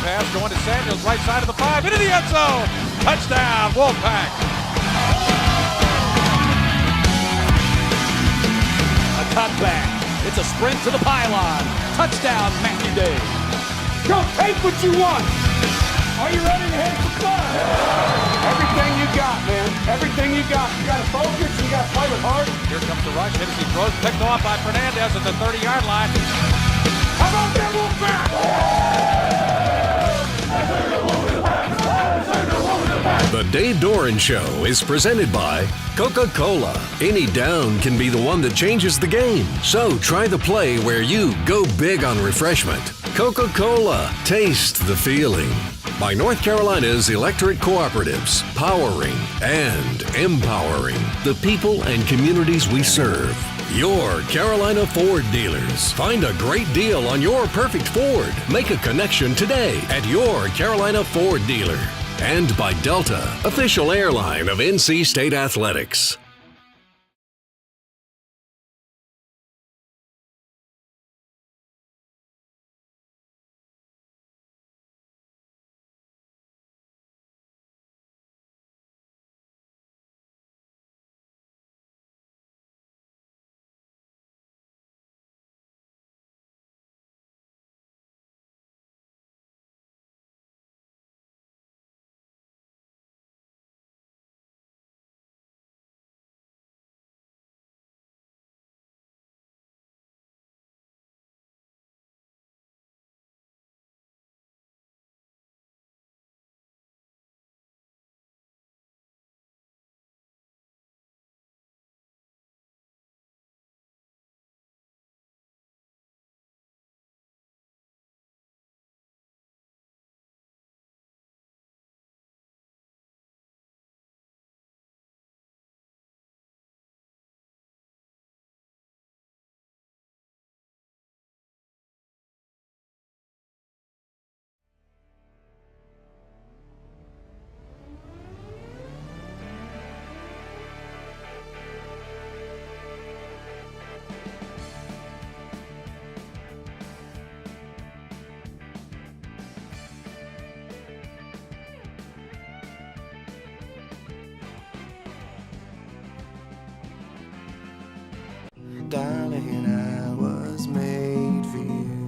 pass going to Samuels, right side of the 5, into the end zone. Touchdown, Wolfpack. A cutback. It's a sprint to the pylon. Touchdown, Matthew Day. Go take what you want. Are you ready to hit the fun? Everything you got, man. Everything you got. You got to focus. You got to play with heart. Here comes the rush. Hennessy throws, picked off by Fernandez at the 30-yard line. How about that Wolfpack? The Dave Doeren Show is presented by Coca-Cola. Any down can be the one that changes the game. So try the play where you go big on refreshment. Coca-Cola. Taste the feeling. By North Carolina's electric cooperatives, powering and empowering the people and communities we serve. Your Carolina Ford dealers. Find a great deal on your perfect Ford. Make a connection today at your Carolina Ford dealer. And by Delta, official airline of NC State Athletics. Darling, I was made for you.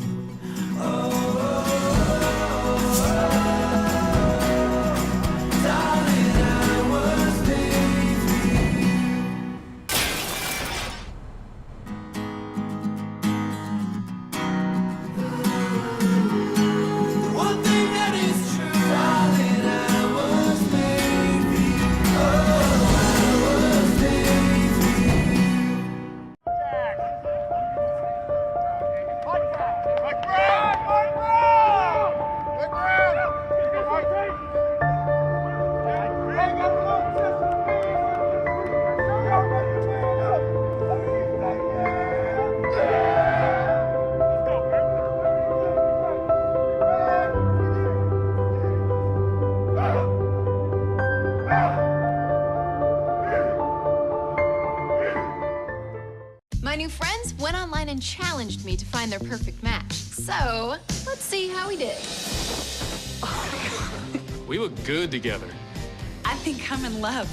Darling, I was made for you. The one thing that is true, darling, I was made for you. I was made for you. My new friends went online and challenged me to find their perfect match. So, let's see how we did. We look good together. I think I'm in love.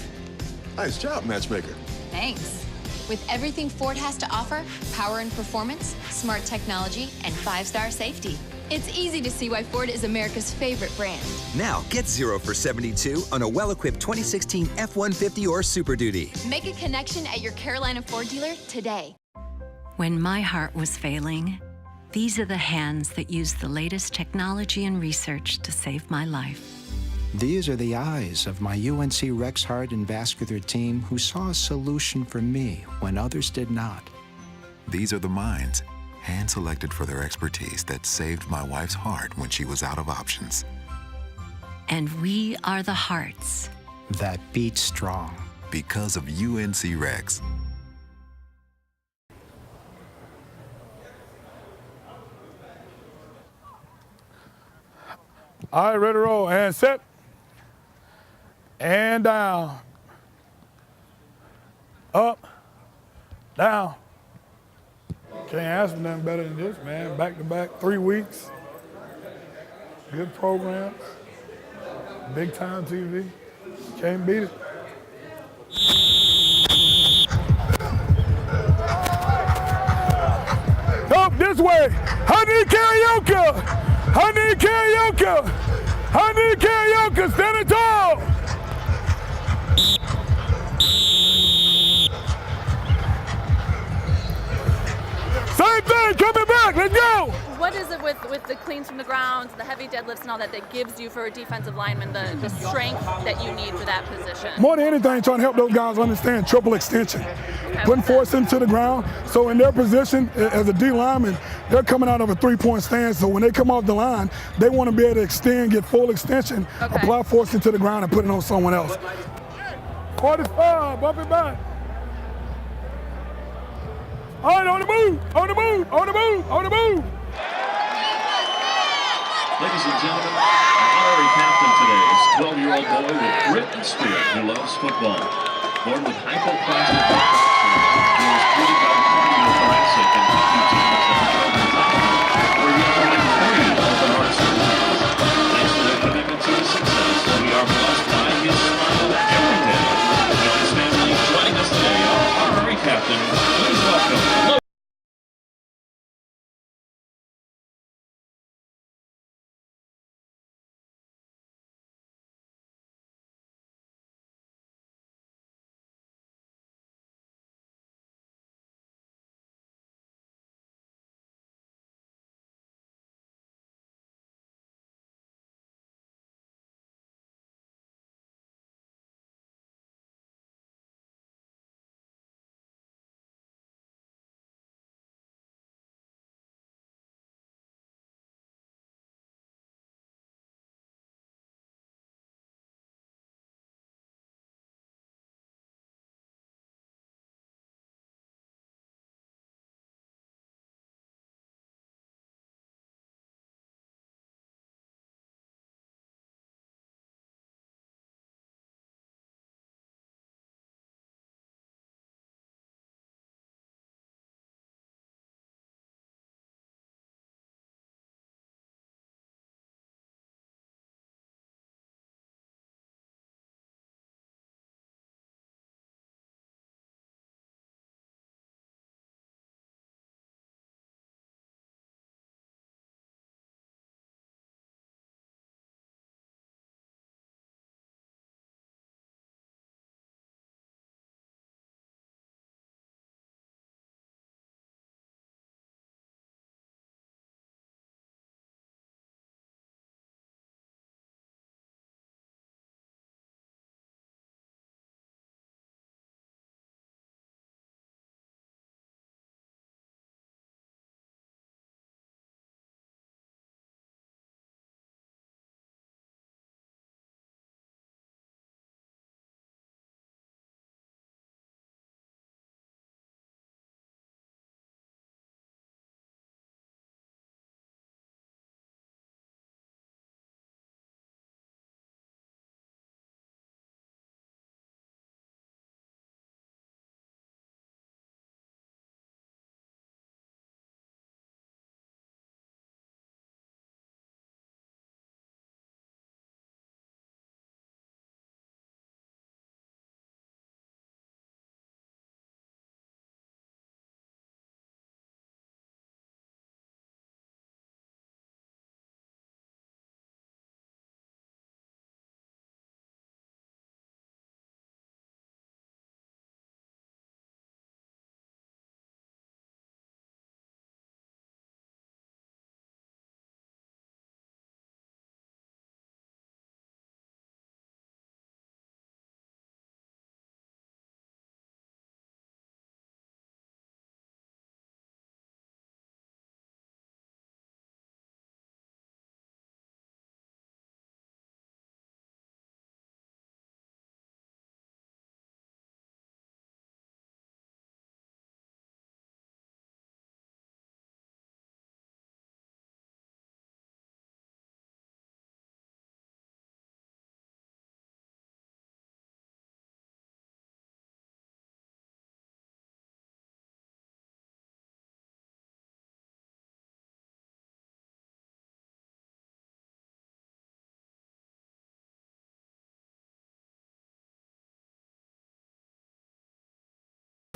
Nice job, matchmaker. Thanks. With everything Ford has to offer, power and performance, smart technology, and 5-star safety, it's easy to see why Ford is America's favorite brand. Now, get 0 for 72 on a well-equipped 2016 F-150 or Super Duty. Make a connection at your Carolina Ford dealer today. When my heart was failing, these are the hands that used the latest technology and research to save my life. These are the eyes of my UNC Rex Heart and Vascular team who saw a solution for me when others did not. These are the minds, hand-selected for their expertise, that saved my wife's heart when she was out of options. And we are the hearts that beat strong. Because of UNC Rex. All right, ready to roll. And set. And down. Up. Down. Can't ask for nothing better than this, man. Back to back, 3 weeks. good programs, big time TV. Can't beat it. Up this way. I need karaoke. I need karaoke. I need karaoke. Standing tall. Same thing, coming back, let's go! What is it with the cleans from the ground, the heavy deadlifts and all that gives you for a defensive lineman the strength that you need for that position? More than anything, trying to help those guys understand triple extension. Okay, putting force into the ground, so in their position as a D lineman, they're coming out of a three-point stance, so when they come off the line, they want to be able to extend, get full extension, apply force into the ground and put it on someone else. 45, bump it back. All right, on the move, on the move, on the move, on the move. Ladies and gentlemen, our honorary captain today is a 12-year-old boy with grit and spirit who loves football. Born with hypoplastic he was treated by the cardiothoracic and hockey teams at the children's hospital, where he underwent 3 open heart surgeries. Thanks to their commitment to his success, we are blessed by his smile every day. With his family joining us today, our honorary captain, please welcome.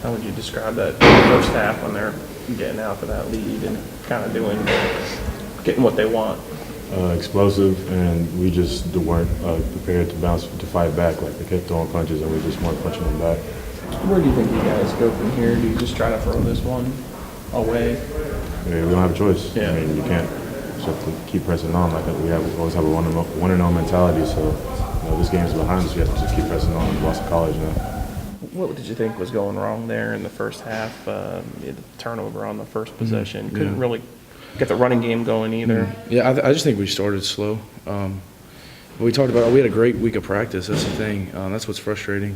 How would you describe that first half when they're getting out to that lead and kind of getting what they want? Explosive, and we just weren't prepared to fight back. Like, they kept throwing punches and we just weren't punching them back. Where do you think you guys go from here? Do you just try to throw this one away? Yeah, we don't have a choice. Yeah. I mean, you can't. You just have to keep pressing on. Like, we always have a one and 0 mentality. So, this game's behind us. We have to just keep pressing on. We lost to college now. What did you think was going wrong there in the first half? The turnover on the first possession. Couldn't really get the running game going either. Yeah, I just think we started slow. We talked about we had a great week of practice. That's the thing. That's what's frustrating.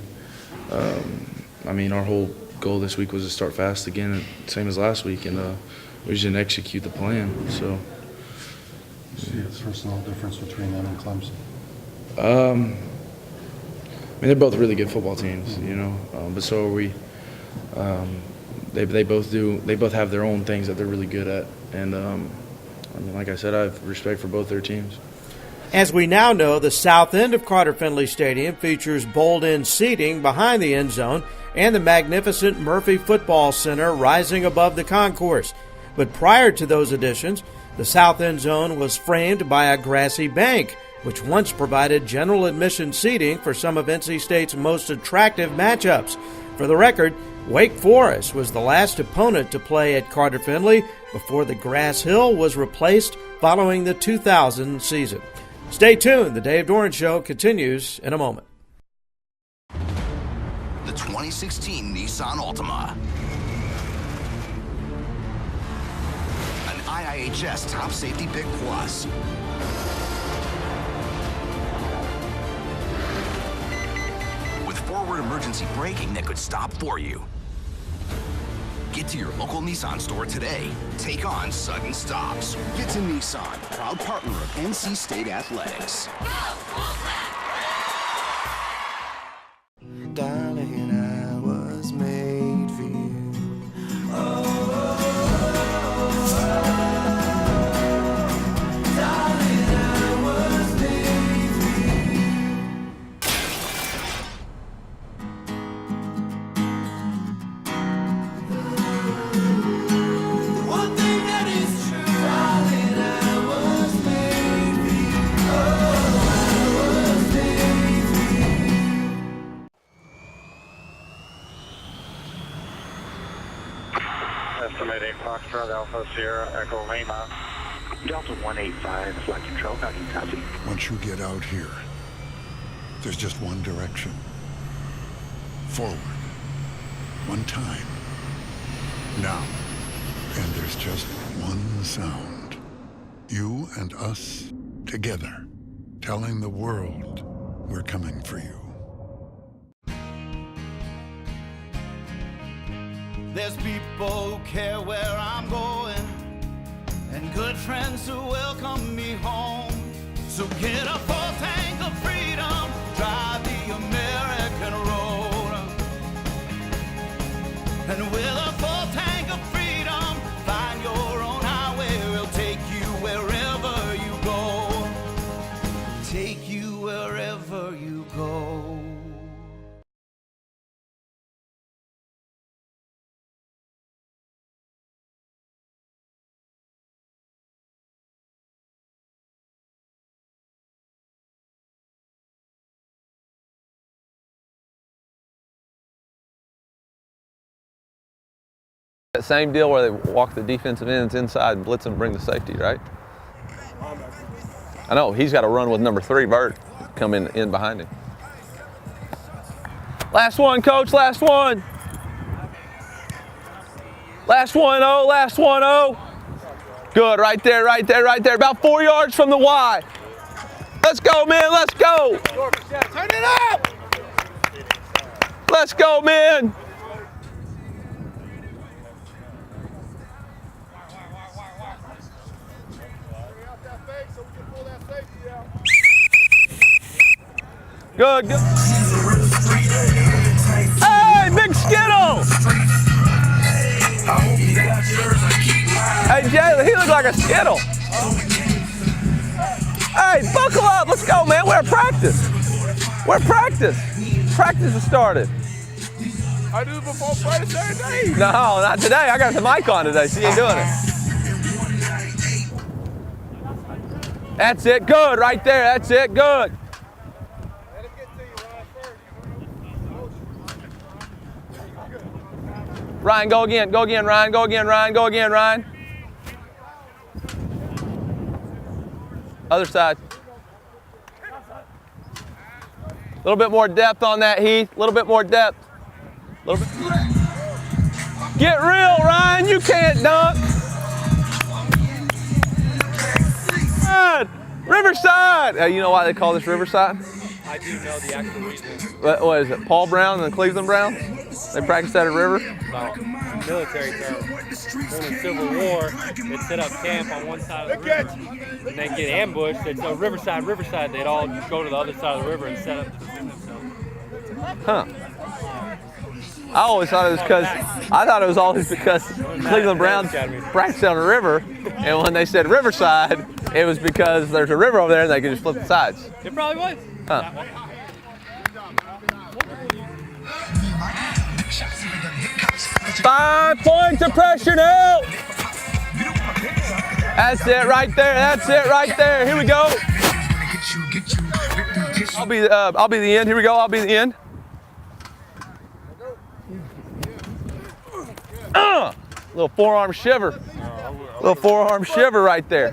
I mean, our whole goal this week was to start fast again, same as last week, and we just didn't execute the plan. So. See a personal difference between them and Clemson? I mean, they're both really good football teams, but so are we. They both have their own things that they're really good at, and I mean, like I said, I have respect for both their teams. As we now know, the south end of Carter-Finley Stadium features bowled-in seating behind the end zone and the magnificent Murphy Football Center rising above the concourse. But prior to those additions, the south end zone was framed by a grassy bank, which once provided general admission seating for some of NC State's most attractive matchups. For the record, Wake Forest was the last opponent to play at Carter-Finley before the grass hill was replaced following the 2000 season. Stay tuned. The Dave Doeren Show continues in a moment. The 2016 Nissan Altima. An IIHS Top Safety Pick Plus. With forward emergency braking that could stop for you. Get to your local Nissan store today. Take on sudden stops. Get to Nissan, proud partner of NC State Athletics. Darling, I was made for you. Darling, I was made for you. The one thing that is true, darling, I was made for you. Oh, I was made for you. Estimating Foxtrot Alpha Sierra Echo Lima. Delta 185, flight control, how do you copy? Once you get out here, there's just one direction. Forward. One time. Now. And there's just one sound. You and us together, telling the world we're coming for you. There's people who care where I'm going, and good friends who welcome me home. So get a full tank of freedom, drive the American road. And with a full tank of freedom, find your own highway. We'll take you wherever you go. Take you wherever you go. That same deal where they walk the defensive ends inside and blitz them, bring the safety, right? I know, he's got to run with number 3, Bird, come in behind him. Last one, coach, last one. Last one, oh, last one, oh. Good, right there, right there, right there. About 4 yards from the Y. Let's go, man, let's go. Turn it up! Let's go, man. Good, good. Hey, big Skittle! Hey, Jalen, he looks like a Skittle. Hey, buckle up. Let's go, man. We're at practice. We're at practice. Practice has started. I do it before Friday, Saturday. No, not today. I got the mic on today. She ain't doing it. That's it. Good right there. That's it. Good. Ryan, go again. Go again, Ryan. Go again, Ryan. Go again, Ryan. Other side. A little bit more depth on that, Heath. A little bit more depth. A little bit. Get real, Ryan. You can't dunk. Riverside. You know why they call this Riverside? I do know the actual reason. What is it? Paul Brown and the Cleveland Browns? They practiced at a river? No, military term. During the Civil War, they'd set up camp on one side of the river, and they'd get ambushed. They'd say, Riverside, Riverside. They'd all go to the other side of the river and set up to defend themselves. Huh. I always thought it was because Cleveland Browns practiced on a river, and when they said Riverside, it was because there's a river over there and they could just flip the sides. It probably was. Huh. 5 points of pressure now. That's it right there. That's it right there. Here we go. I'll be the end. Here we go. I'll be the end. Little forearm shiver. Little forearm shiver right there.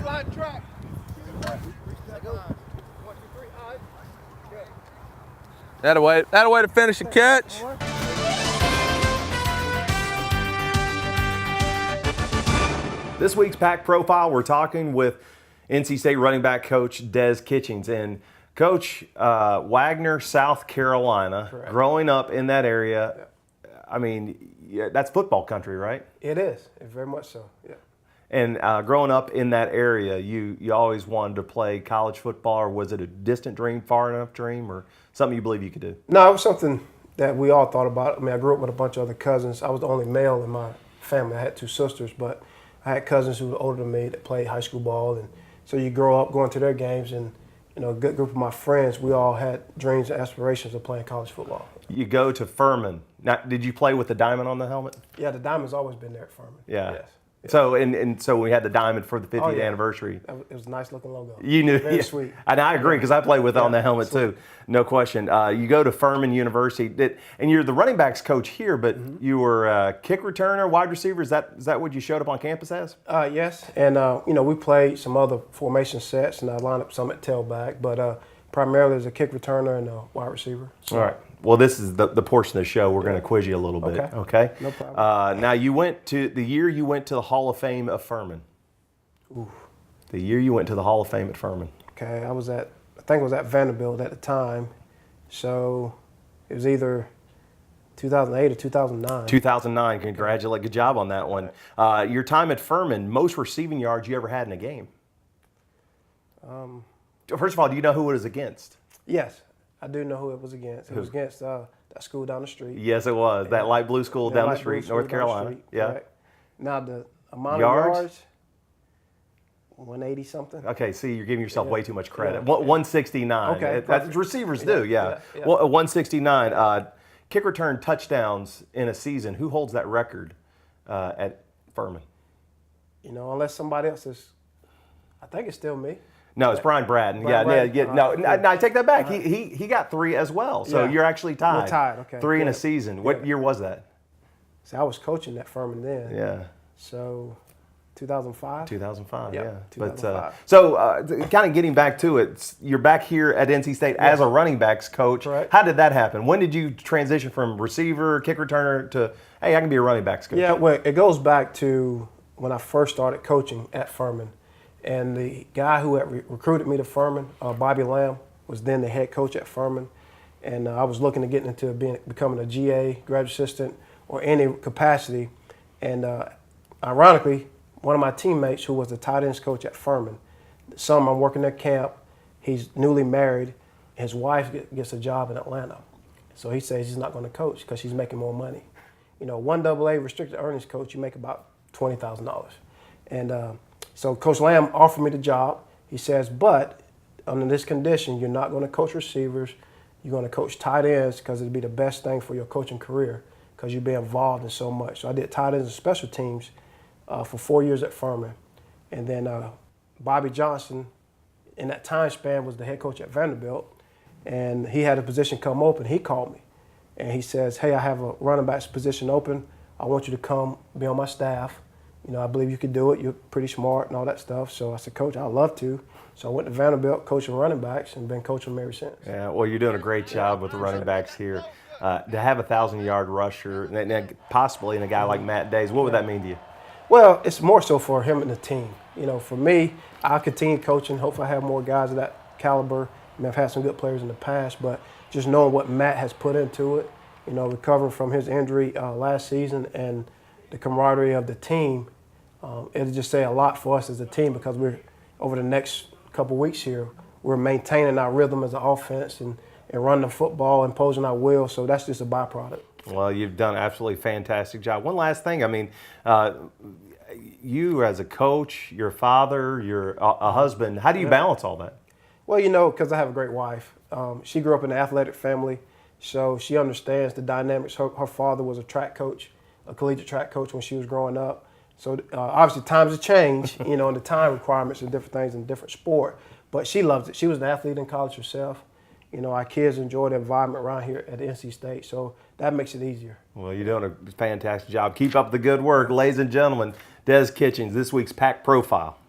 That a way to finish a catch. This week's Pack Profile, we're talking with NC State running back coach Des Kitchings. And Coach, Wagner, South Carolina, correct. Growing up in that area, I mean, yeah, that's football country, right? It is, very much so, yeah. And growing up in that area, you always wanted to play college football, or was it a distant dream, far enough dream, or something you believe you could do? No, it was something that we all thought about. I mean, I grew up with a bunch of other cousins. I was the only male in my family. I had 2 sisters, but I had cousins who were older than me that played high school ball. And so you grow up going to their games, and you know, a good group of my friends, we all had dreams and aspirations of playing college football. You go to Furman. Now, did you play with the diamond on the helmet? Yeah, the diamond's always been there at Furman. Yeah. Yes. So and so we had the diamond for the 50th anniversary. It was a nice looking logo. You knew, very sweet. And I agree because I played with it on the helmet too. No question. You go to Furman University, and you're the running backs coach here, but you were a kick returner, wide receiver. Is that what you showed up on campus as? Yes, and you know, we played some other formation sets, and I lined up some at tailback, but primarily as a kick returner and a wide receiver. So. All right. Well, this is the portion of the show we're going to quiz you a little bit. Okay. No problem. Now you went to the year you went to the Hall of Fame of Furman. Ooh. The year you went to the Hall of Fame at Furman. Okay, I think it was at Vanderbilt at the time, so it was either 2008 or 2009. 2009. Congratulations. Good job on that one. Your time at Furman, most receiving yards you ever had in a game. First of all, do you know who it was against? Yes. I do know who it was against. It was against that school down the street. Yes, it was. That light blue school down the street, North Carolina. Yeah. Correct. Now, the amount of yards, 180 something. Okay, see, you're giving yourself way too much credit. 169. Okay. That's receivers do, yeah. Well, 169. Kick return touchdowns in a season. Who holds that record at Furman? You know, unless somebody else is, I think it's still me. No, it's Brian Bradden. No, I take that back. He got 3 as well. So you're actually tied. We're tied, okay. 3 in a season. What year was that? See, I was coaching at Furman then. Yeah. So 2005? 2005, yeah. 2005. But kind of getting back to it, you're back here at NC State as a running backs coach. Correct. How did that happen? When did you transition from receiver, kick returner to, hey, I can be a running backs coach? Yeah, well, it goes back to when I first started coaching at Furman. And the guy who had recruited me to Furman, Bobby Lamb, was then the head coach at Furman. And I was looking to get into becoming a GA, graduate assistant, or any capacity. And ironically, one of my teammates, who was the tight ends coach at Furman, the summer I'm working at camp, he's newly married. His wife gets a job in Atlanta. So he says he's not going to coach because she's making more money. You know, 1AA restricted earnings coach, you make about $20,000. And so Coach Lamb offered me the job. He says, but under this condition, you're not going to coach receivers. You're going to coach tight ends because it'd be the best thing for your coaching career because you be involved in so much. So I did tight ends and special teams for 4 years at Furman. And then Bobby Johnson, in that time span, was the head coach at Vanderbilt. And he had a position come open. He called me. And he says, hey, I have a running back's position open. I want you to come be on my staff. You know, I believe you could do it. You're pretty smart and all that stuff. So I said, Coach, I'd love to. So I went to Vanderbilt coaching running backs and been coaching them ever since. Yeah, well, you're doing a great job with the running backs here. To have a 1,000-yard rusher, and possibly in a guy like Matt Days, what would that mean to you? Well, it's more so for him and the team. You know, for me, I'll continue coaching. Hopefully I have more guys of that caliber. I mean, I've had some good players in the past, but just knowing what Matt has put into it, you know, recovering from his injury last season and the camaraderie of the team, it'll just say a lot for us as a team because we're, over the next couple weeks here, we're maintaining our rhythm as an offense and running the football, imposing our will, so that's just a byproduct. Well, you've done an absolutely fantastic job. One last thing, I mean, you as a coach, your father, you're a husband, how do you balance all that? Well, you know, because I have a great wife. She grew up in an athletic family, so she understands the dynamics. Her father was a track coach, a collegiate track coach when she was growing up. So obviously times have changed, you know, and the time requirements and different things in different sport. But she loves it. She was an athlete in college herself. You know, our kids enjoy the environment around here at NC State, so that makes it easier. Well, you're doing a fantastic job. Keep up the good work. Ladies and gentlemen, Des Kitchens, this week's Pack Profile.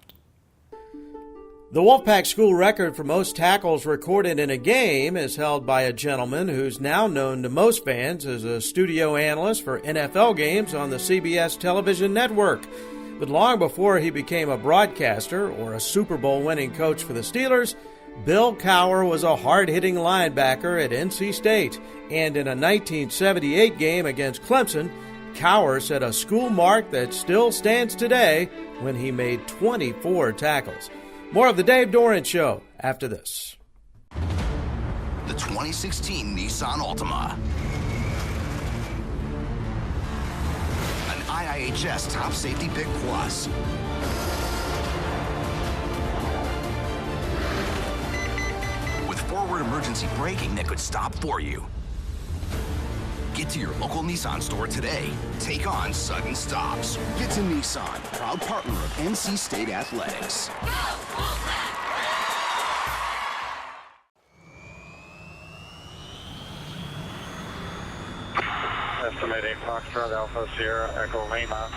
The Wolfpack school record for most tackles recorded in a game is held by a gentleman who's now known to most fans as a studio analyst for NFL games on the CBS television network. But long before he became a broadcaster or a Super Bowl winning coach for the Steelers, Bill Cowher was a hard-hitting linebacker at NC State. And in a 1978 game against Clemson, Cowher set a school mark that still stands today when he made 24 tackles. More of the Dave Doeren Show after this. The 2016 Nissan Altima. An IIHS Top Safety Pick Plus. With forward emergency braking that could stop for you. Get to your local Nissan store today. Take on sudden stops. Get to Nissan, proud partner of NC State Athletics. Estimating Foxtrot Alpha Sierra Echo Lima.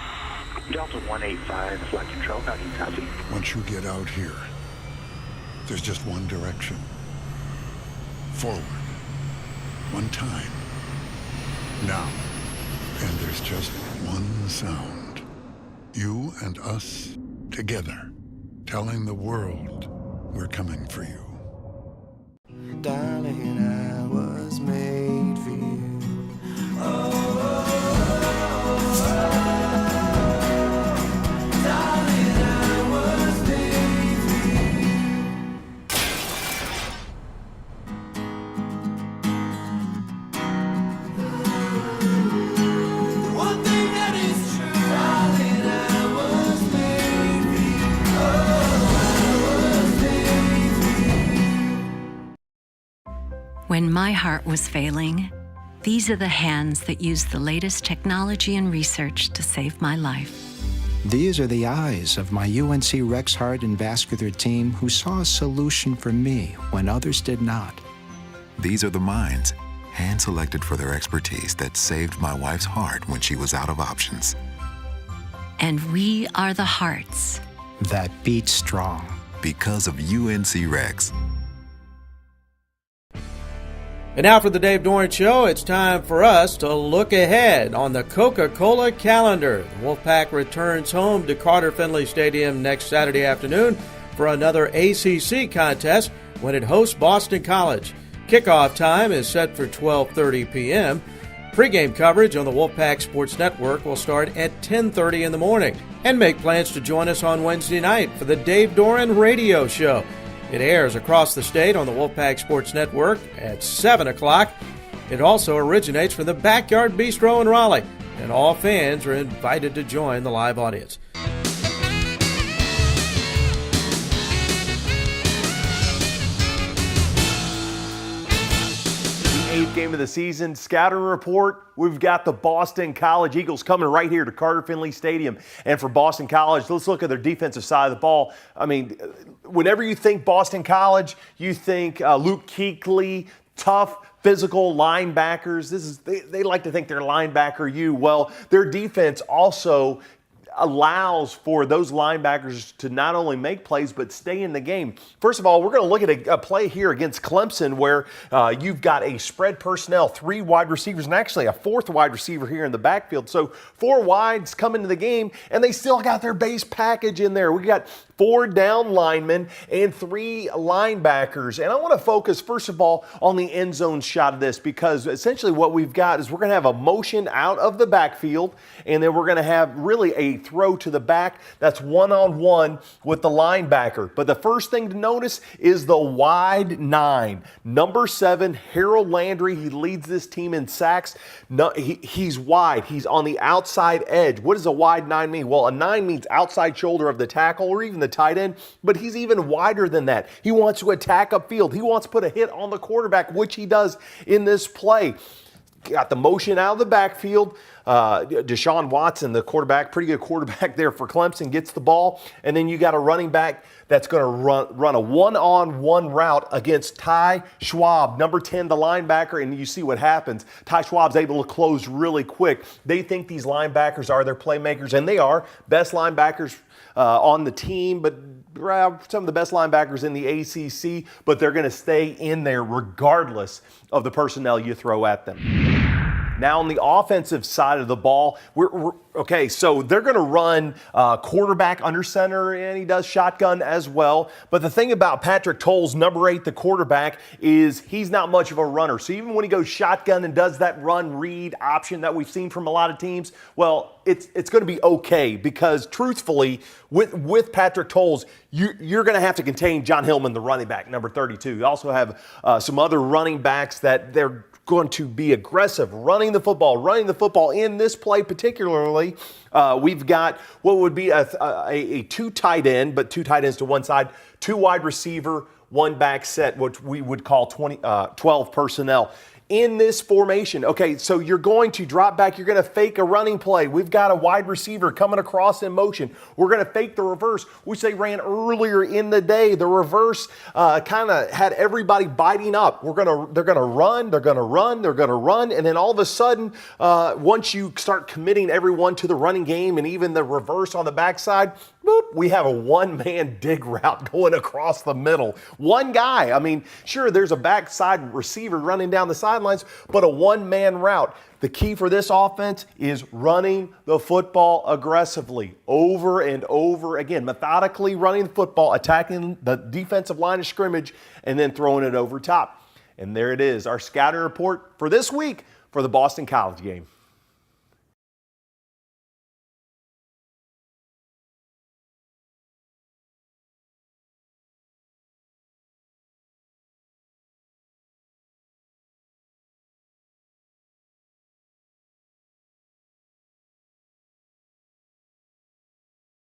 Delta 185, flight control, how do you copy? Once you get out here, there's just one direction. Forward. One time. Now. And there's just one sound. You and us together, telling the world we're coming for you. Darling, I was made for you. Darling, I was made for you. The one thing that is true, darling, I was made for you. I was made for you. When my heart was failing, these are the hands that used the latest technology and research to save my life. These are the eyes of my UNC Rex Heart and Vascular team who saw a solution for me when others did not. These are the minds, hand-selected for their expertise, that saved my wife's heart when she was out of options. And we are the hearts that beat strong. Because of UNC Rex. And now for the Dave Doeren Show, it's time for us to look ahead on the Coca-Cola calendar. The Wolfpack returns home to Carter Finley Stadium next Saturday afternoon for another ACC contest when it hosts Boston College. Kickoff time is set for 12:30 p.m. Pre-game coverage on the Wolfpack Sports Network will start at 10:30 in the morning. And make plans to join us on Wednesday night for the Dave Doeren Radio Show. It airs across the state on the Wolfpack Sports Network at 7 o'clock. It also originates from the Backyard Bistro in Raleigh, and all fans are invited to join the live audience. 8th game of the season. Scouting report, we've got the Boston College Eagles coming right here to Carter-Finley Stadium. And for Boston College, let's look at their defensive side of the ball. I mean, whenever you think Boston College, you think Luke Kuechly, tough, physical linebackers. They like to think they're linebacker U. Well, their defense also allows for those linebackers to not only make plays but stay in the game. First of all, we're going to look at a play here against Clemson where you've got a spread personnel, 3 wide receivers, and actually a 4th wide receiver here in the backfield. So 4 wides come into the game, and they still got their base package in there. We got 4 down linemen and 3 linebackers. And I want to focus, first of all, on the end zone shot of this, because essentially what we've got is we're going to have a motion out of the backfield, and then we're going to have really a throw to the back that's one-on-one with the linebacker. But the first thing to notice is the wide 9. Number 7, Harold Landry. He leads this team in sacks. No, he's wide. He's on the outside edge. What does a wide 9 mean? Well, a 9 means outside shoulder of the tackle or even the tight end, but he's even wider than that. He wants to attack upfield. He wants to put a hit on the quarterback, which he does in this play. Got the motion out of the backfield. Deshaun Watson, the quarterback, pretty good quarterback there for Clemson, gets the ball. And then you got a running back that's going to run a one-on-one route against Ty Schwab, number 10, the linebacker. And you see what happens. Ty Schwab's able to close really quick. They think these linebackers are their playmakers, and they are. Best linebackers on the team, but some of the best linebackers in the ACC, but they're going to stay in there regardless of the personnel you throw at them. Now on the offensive side of the ball, okay, so they're going to run quarterback under center, and he does shotgun as well. But the thing about Patrick Towles, number 8, the quarterback, is he's not much of a runner. So even when he goes shotgun and does that run read option that we've seen from a lot of teams, well, it's going to be okay, because truthfully, with Patrick Towles, you're going to have to contain John Hillman, the running back, number 32. You also have some other running backs that they're going to be aggressive, running the football in this play particularly. We've got what would be a 2 tight end, but 2 tight ends to one side, 2 wide receiver, 1 back set, which we would call 12 personnel. In this formation, okay, so you're going to drop back, you're going to fake a running play. We've got a wide receiver coming across in motion. We're going to fake the reverse, which they ran earlier in the day. The reverse kind of had everybody biting up. They're going to run, and then all of a sudden, once you start committing everyone to the running game and even the reverse on the backside, boop, we have a one-man dig route going across the middle. One guy. I mean, sure, there's a backside receiver running down the sidelines, but a one-man route. The key for this offense is running the football aggressively over and over again, methodically running the football, attacking the defensive line of scrimmage, and then throwing it over top. And there it is, our scouting report for this week for the Boston College game.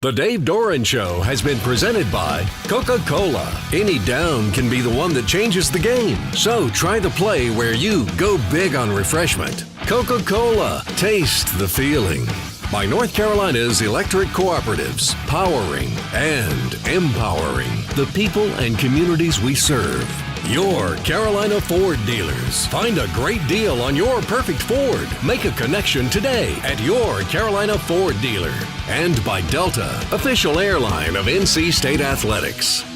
The Dave Doeren Show has been presented by Coca-Cola. Any down can be the one that changes the game. So try the play where you go big on refreshment. Coca-Cola. Taste the feeling. By North Carolina's electric cooperatives, powering and empowering the people and communities we serve. Your Carolina Ford dealers. Find a great deal on your perfect Ford. Make a connection today at your Carolina Ford dealer. And by Delta, official airline of NC State Athletics.